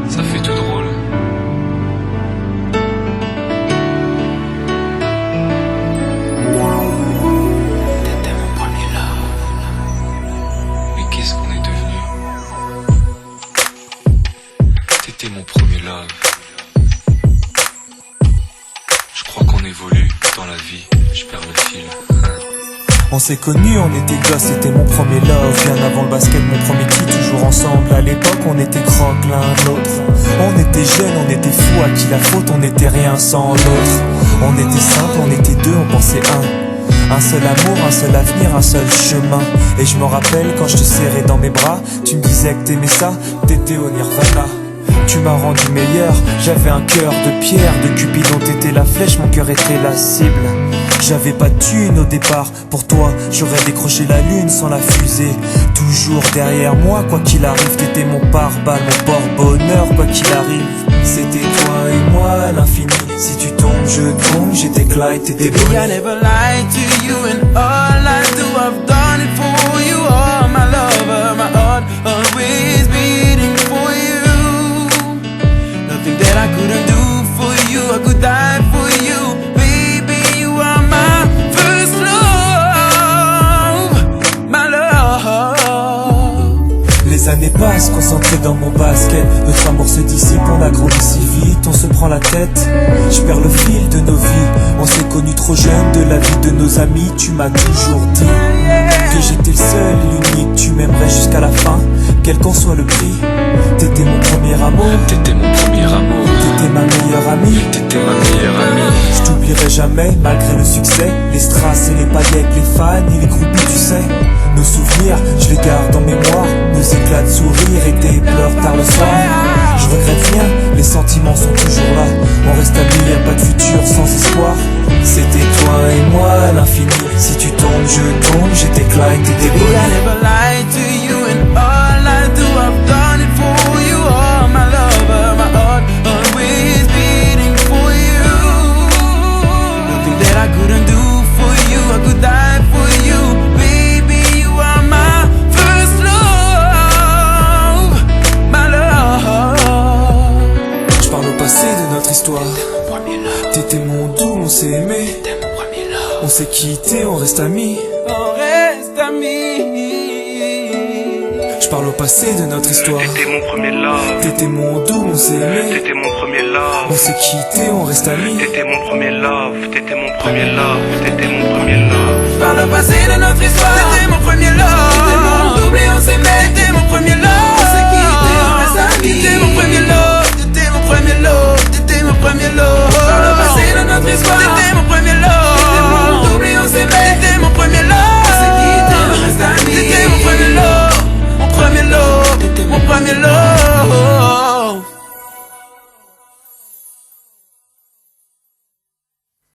Ça fait tout drôle. T'étais mon premier love. Mais qu'est-ce qu'on est devenu? T'étais mon premier love. Je crois qu'on évolue dans la vie. Je perds le fil. On s'est connus, on était gosses, c'était mon premier love. Bien avant le basket, mon premier qui toujours ensemble. À l'époque, on était croque l'un l'autre. On était jeunes, on était fous, à qui la faute, on n'était rien sans l'autre. On était simple, on était deux, on pensait un seul amour, un seul avenir, un seul chemin. Et je me rappelle quand je te serrais dans mes bras, tu me disais que t'aimais ça, t'étais au Nirvana. Tu m'as rendu meilleur, j'avais un cœur de pierre, de Cupidon t'étais la flèche, mon cœur était la cible. J'avais pas de thune au départ, pour toi j'aurais décroché la lune sans la fusée. Toujours derrière moi, quoi qu'il arrive, t'étais mon pare-balles, mon porte-bonheur, quoi qu'il arrive. C'était toi et moi à l'infini, si tu tombes je tombe, j'étais Clyde, t'étais Bonnie. Baby, I never lied to you and all I do, I've done it for you. Oh my lover, my heart always beating for you. Nothing that I couldn't do for you, I could die for you. Baby, you are my first love, my love. Les années passent, concentrées dans mon basket. Notre amour se dissipe, on a grandi si vite, on se prend la tête. Je perds le fil de nos vies, on s'est connus trop jeunes. De la vie de nos amis, tu m'as toujours dit que j'étais le seul et l'unique. Tu m'aimerais jusqu'à la fin, quel qu'en soit le prix. T'étais mon premier amour, T'étais mon premier amour. t'étais ma meilleure amie. T'étais ma meilleure amie. Je t'oublierai jamais, malgré le succès. Les strass et les paillettes, les fans et les groupies, tu sais. Nos souvenirs, je les garde en mémoire. Nos éclats de sourire et tes pleurs tard le soir. Je regrette rien, les sentiments sont toujours là. On reste amis, y'a pas de futur sans espoir. C'était toi et moi à l'infini. Si tu tombes, je tombe, j'étais Clyde, t'étais Baby, Bonnie. I never lied to you and all I do, I've done it for you. Oh my lover, my heart always beating for you. Nothing that I couldn't do for you, I could die for you. Baby, you are my first love, my love. Je parle au passé de notre histoire. Mon premier love. T'étais mon doux, on s'est aimé. T'étais mon premier love. On s'est quitté, on reste amis. On reste amis. Je parle au passé de notre histoire. T'étais mon premier love, T'étais mon doux, on s'est aimé. t'étais mon premier On love, s'est quitté, on reste amis. t'étais mon premier love, t'étais mon premier love, t'étais mon premier love. Par le passé de notre histoire, t'étais mon premier love. T'étais mon double et on s'aimait, t'étais mon premier love. On s'est quitté, on reste amis. T'étais mon premier love, t'étais mon premier love, t'étais mon premier love. Par le passé de notre histoire, t'étais